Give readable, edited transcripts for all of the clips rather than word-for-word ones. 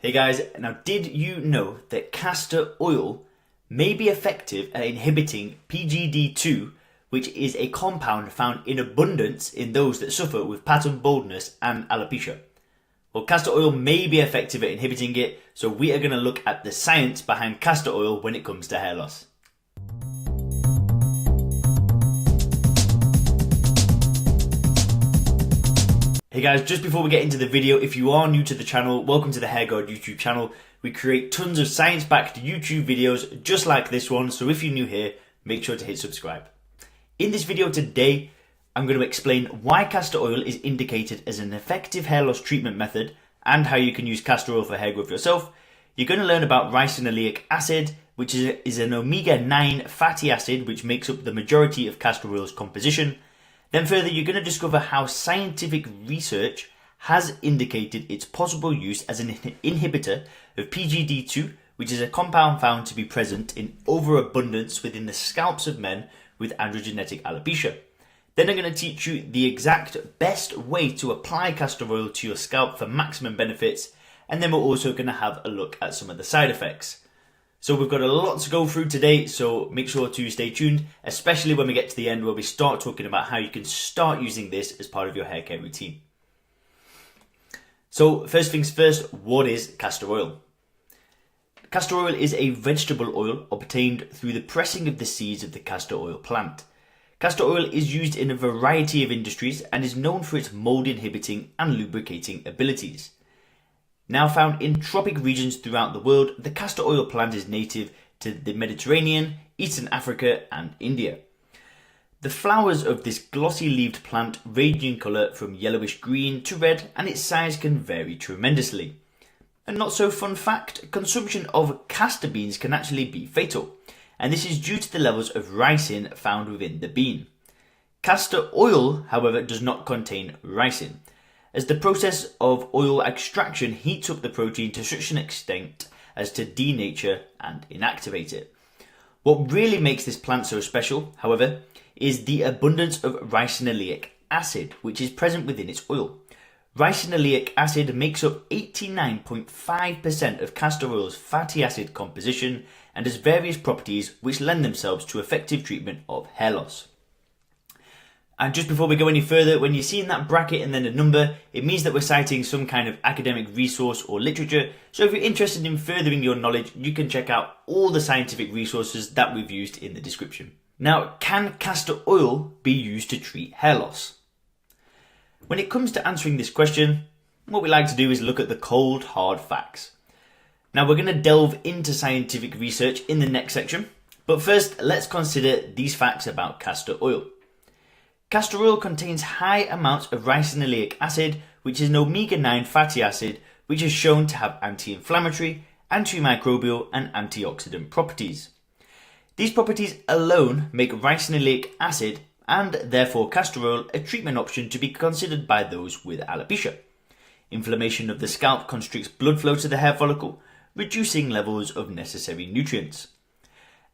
Hey guys, now did you know that castor oil may be effective at inhibiting PGD2, which is a compound found in abundance in those that suffer with pattern baldness and alopecia? Well, castor oil may be effective at inhibiting it, so we are going to look at the science behind castor oil when it comes to hair loss. Hey guys, just before we get into the video, if you are new to the channel, welcome to the Hair God YouTube channel. We create tons of science-backed YouTube videos just like this one, so if you're new here, make sure to hit subscribe. In this video today, I'm going to explain why castor oil is indicated as an effective hair loss treatment method and how you can use castor oil for hair growth yourself. You're going to learn about ricinoleic acid, which is an omega-9 fatty acid which makes up the majority of castor oil's composition. Then further, you're going to discover how scientific research has indicated its possible use as an inhibitor of PGD2, which is a compound found to be present in overabundance within the scalps of men with androgenetic alopecia. Then I'm going to teach you the exact best way to apply castor oil to your scalp for maximum benefits, and then we're also going to have a look at some of the side effects. So we've got a lot to go through today, so make sure to stay tuned, especially when we get to the end where we start talking about how you can start using this as part of your hair care routine. So first things first, what is castor oil? Castor oil is a vegetable oil obtained through the pressing of the seeds of the castor oil plant. Castor oil is used in a variety of industries and is known for its mold inhibiting and lubricating abilities. Now found in tropic regions throughout the world, the castor oil plant is native to the Mediterranean, Eastern Africa and India. The flowers of this glossy-leaved plant range in colour from yellowish green to red, and its size can vary tremendously. A not so fun fact, consumption of castor beans can actually be fatal, and this is due to the levels of ricin found within the bean. Castor oil, however, does not contain ricin, as the process of oil extraction heats up the protein to such an extent as to denature and inactivate it. What really makes this plant so special, however, is the abundance of ricinoleic acid, which is present within its oil. Ricinoleic acid makes up 89.5% of castor oil's fatty acid composition and has various properties which lend themselves to effective treatment of hair loss. And just before we go any further, when you're seeing that bracket and then a number, it means that we're citing some kind of academic resource or literature. So if you're interested in furthering your knowledge, you can check out all the scientific resources that we've used in the description. Now, can castor oil be used to treat hair loss? When it comes to answering this question, what we like to do is look at the cold, hard facts. Now, we're going to delve into scientific research in the next section, but first, let's consider these facts about castor oil. Castor oil contains high amounts of ricinoleic acid, which is an omega-9 fatty acid, which is shown to have anti-inflammatory, antimicrobial, and antioxidant properties. These properties alone make ricinoleic acid, and therefore castor oil, a treatment option to be considered by those with alopecia. Inflammation of the scalp constricts blood flow to the hair follicle, reducing levels of necessary nutrients.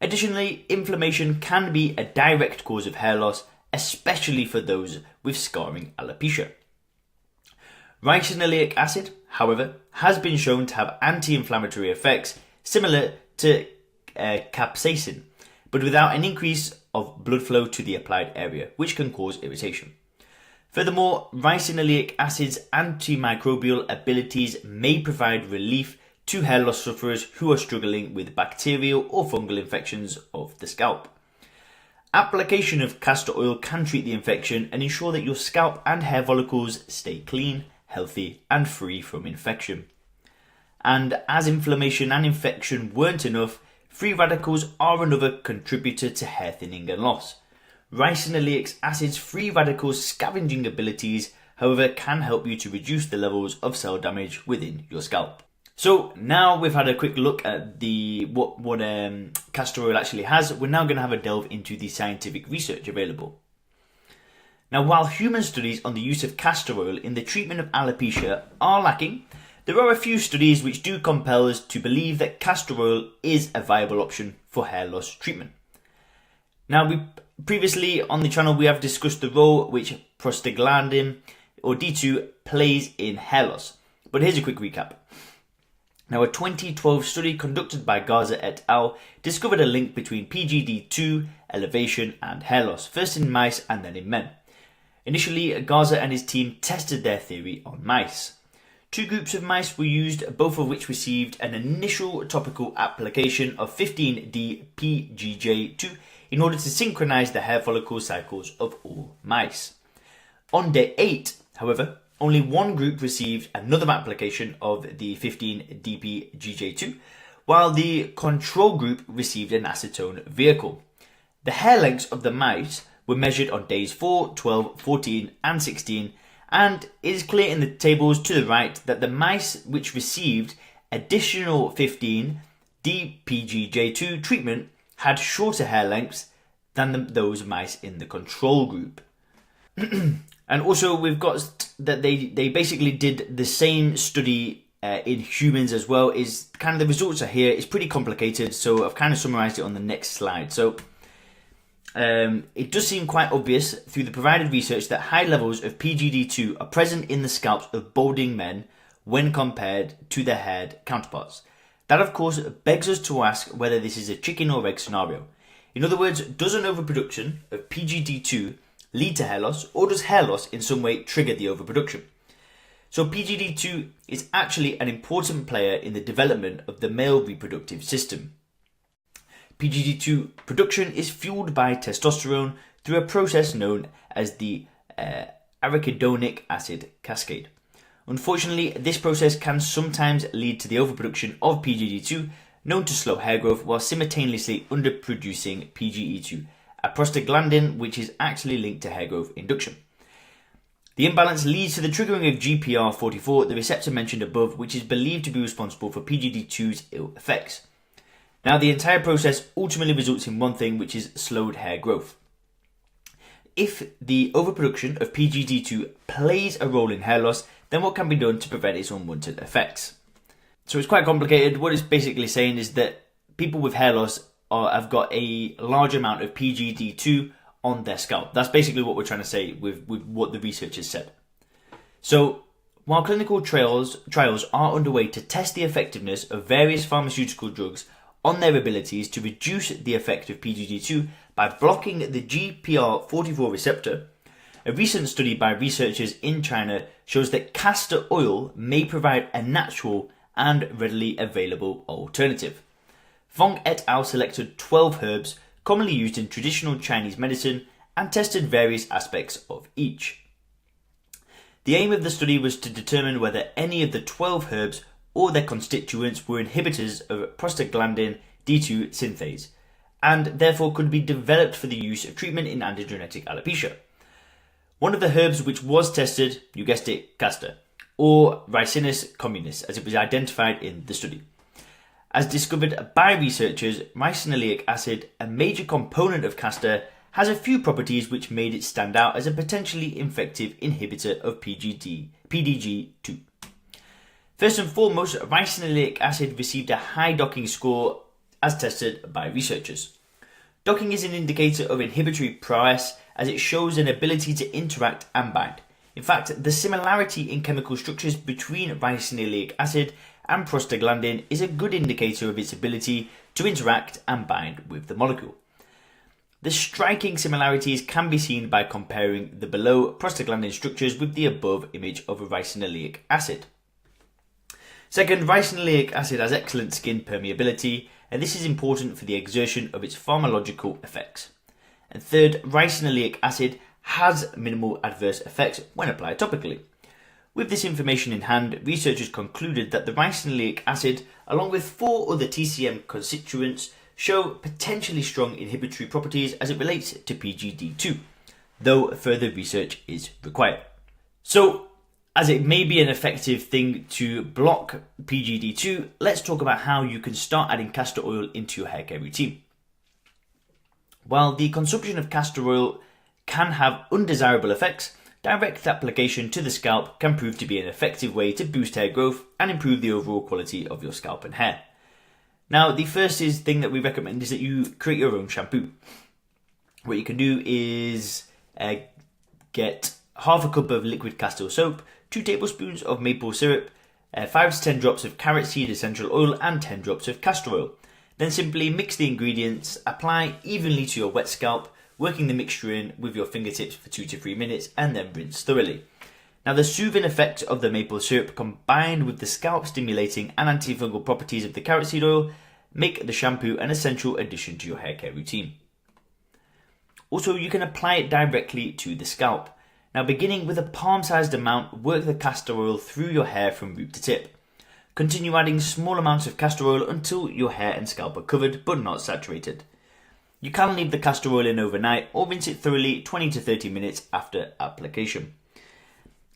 Additionally, inflammation can be a direct cause of hair loss, especially for those with scarring alopecia. Ricinoleic acid, however, has been shown to have anti-inflammatory effects similar to capsaicin, but without an increase of blood flow to the applied area, which can cause irritation. Furthermore, ricinoleic acid's antimicrobial abilities may provide relief to hair loss sufferers who are struggling with bacterial or fungal infections of the scalp. Application of castor oil can treat the infection and ensure that your scalp and hair follicles stay clean, healthy, and free from infection. And as inflammation and infection weren't enough, free radicals are another contributor to hair thinning and loss. Ricinoleic acid's free radicals scavenging abilities, however, can help you to reduce the levels of cell damage within your scalp. So now we've had a quick look at what castor oil actually has, we're now going to have a delve into the scientific research available. Now, while human studies on the use of castor oil in the treatment of alopecia are lacking, there are a few studies which do compel us to believe that castor oil is a viable option for hair loss treatment. Now, previously on the channel we have discussed the role which prostaglandin or D2 plays in hair loss, but here's a quick recap. Now, a 2012 study conducted by Garza et al. Discovered a link between PGD2, elevation, and hair loss, first in mice and then in men. Initially, Garza and his team tested their theory on mice. 2 groups of mice were used, both of which received an initial topical application of 15-DPGJ2 in order to synchronize the hair follicle cycles of all mice. On day 8, however, only one group received another application of the 15-DPGJ2, while the control group received an acetone vehicle. The hair lengths of the mice were measured on days 4, 12, 14, and 16, and it is clear in the tables to the right that the mice which received additional 15-DPGJ2 treatment had shorter hair lengths than those mice in the control group. And also we've got that they basically did the same study in humans as well. Is kind of the results are here. It's pretty complicated, so I've kind of summarized it on the next slide. So it does seem quite obvious through the provided research that high levels of PGD2 are present in the scalps of balding men when compared to their haired counterparts. That of course begs us to ask whether this is a chicken or egg scenario. In other words, does an overproduction of PGD2 lead to hair loss, or does hair loss in some way trigger the overproduction? So PGD2 is actually an important player in the development of the male reproductive system. PGD2 production is fueled by testosterone through a process known as the arachidonic acid cascade. Unfortunately, this process can sometimes lead to the overproduction of PGD2, known to slow hair growth while simultaneously underproducing PGE2, a prostaglandin which is actually linked to hair growth induction. The imbalance leads to the triggering of GPR44, the receptor mentioned above, which is believed to be responsible for PGD2's ill effects. Now, the entire process ultimately results in one thing, which is slowed hair growth. If the overproduction of PGD2 plays a role in hair loss, then what can be done to prevent its unwanted effects? So it's quite complicated. What it's basically saying is that people with hair loss have got a large amount of PGD2 on their scalp. That's basically what we're trying to say with what the researchers said. So while clinical trials are underway to test the effectiveness of various pharmaceutical drugs on their abilities to reduce the effect of PGD2 by blocking the GPR44 receptor, a recent study by researchers in China shows that castor oil may provide a natural and readily available alternative. Fong et al. Selected 12 herbs commonly used in traditional Chinese medicine and tested various aspects of each. The aim of the study was to determine whether any of the 12 herbs or their constituents were inhibitors of prostaglandin D2 synthase, and therefore could be developed for the use of treatment in androgenetic alopecia. One of the herbs which was tested, you guessed it, castor, or Ricinus communis, as it was identified in the study. As discovered by researchers, ricinoleic acid, a major component of castor, has a few properties which made it stand out as a potentially effective inhibitor of PDG2. First and foremost, ricinoleic acid received a high docking score as tested by researchers. Docking is an indicator of inhibitory prowess as it shows an ability to interact and bind. In fact, the similarity in chemical structures between ricinoleic acid and prostaglandin is a good indicator of its ability to interact and bind with the molecule. The striking similarities can be seen by comparing the below prostaglandin structures with the above image of a ricinoleic acid. Second, ricinoleic acid has excellent skin permeability, and this is important for the exertion of its pharmacological effects. And third, ricinoleic acid has minimal adverse effects when applied topically. With this information in hand, researchers concluded that the ricinoleic acid, along with 4 other TCM constituents, show potentially strong inhibitory properties as it relates to PGD2, though further research is required. So, as it may be an effective thing to block PGD2, let's talk about how you can start adding castor oil into your hair care routine. While the consumption of castor oil can have undesirable effects, direct application to the scalp can prove to be an effective way to boost hair growth and improve the overall quality of your scalp and hair. Now, the first thing that we recommend is that you create your own shampoo. What you can do is get half a cup of liquid castor soap, 2 tablespoons of maple syrup, 5 to 10 drops of carrot seed essential oil and 10 drops of castor oil. Then simply mix the ingredients, apply evenly to your wet scalp, working the mixture in with your fingertips for 2 to 3 minutes and then rinse thoroughly. Now the soothing effect of the maple syrup combined with the scalp stimulating and antifungal properties of the carrot seed oil make the shampoo an essential addition to your hair care routine. Also, you can apply it directly to the scalp. Now beginning with a palm-sized amount, work the castor oil through your hair from root to tip. Continue adding small amounts of castor oil until your hair and scalp are covered but not saturated. You can leave the castor oil in overnight or rinse it thoroughly 20 to 30 minutes after application.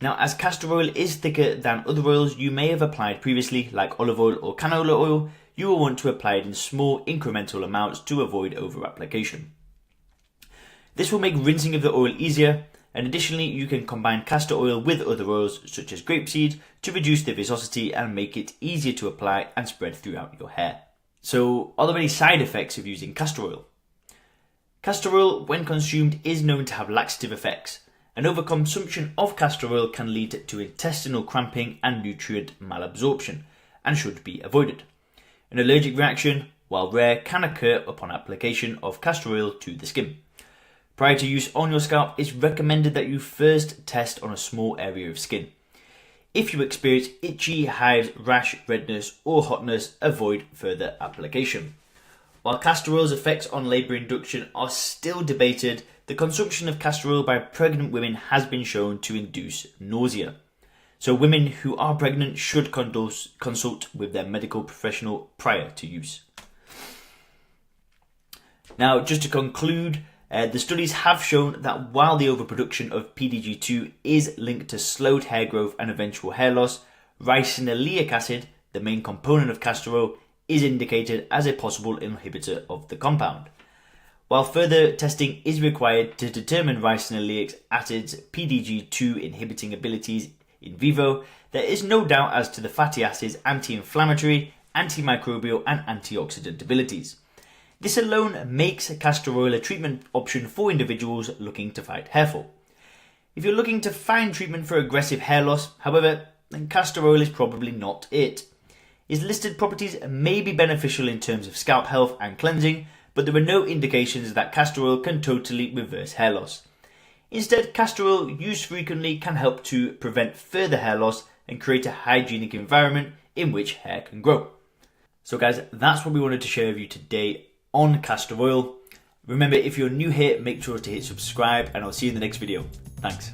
Now, as castor oil is thicker than other oils you may have applied previously, like olive oil or canola oil, you will want to apply it in small incremental amounts to avoid over-application. This will make rinsing of the oil easier, and additionally you can combine castor oil with other oils such as grapeseed to reduce the viscosity and make it easier to apply and spread throughout your hair. So, are there any side effects of using castor oil? Castor oil, when consumed, is known to have laxative effects. An overconsumption of castor oil can lead to intestinal cramping and nutrient malabsorption, and should be avoided. An allergic reaction, while rare, can occur upon application of castor oil to the skin. Prior to use on your scalp, it's recommended that you first test on a small area of skin. If you experience itchy, hives, rash, redness or hotness, avoid further application. While castor oil's effects on labour induction are still debated, the consumption of castor oil by pregnant women has been shown to induce nausea. So women who are pregnant should consult with their medical professional prior to use. Now, just to conclude, the studies have shown that while the overproduction of PDG2 is linked to slowed hair growth and eventual hair loss, ricinoleic acid, the main component of castor oil, is indicated as a possible inhibitor of the compound. While further testing is required to determine ricinoleic acid's PDG2 inhibiting abilities in vivo, there is no doubt as to the fatty acid's anti-inflammatory, antimicrobial and antioxidant abilities. This alone makes castor oil a treatment option for individuals looking to fight hair fall. If you're looking to find treatment for aggressive hair loss, however, then castor oil is probably not it. Its listed properties may be beneficial in terms of scalp health and cleansing, but there are no indications that castor oil can totally reverse hair loss. Instead, castor oil used frequently can help to prevent further hair loss and create a hygienic environment in which hair can grow. So guys, that's what we wanted to share with you today on castor oil. Remember, if you're new here, make sure to hit subscribe and I'll see you in the next video. Thanks.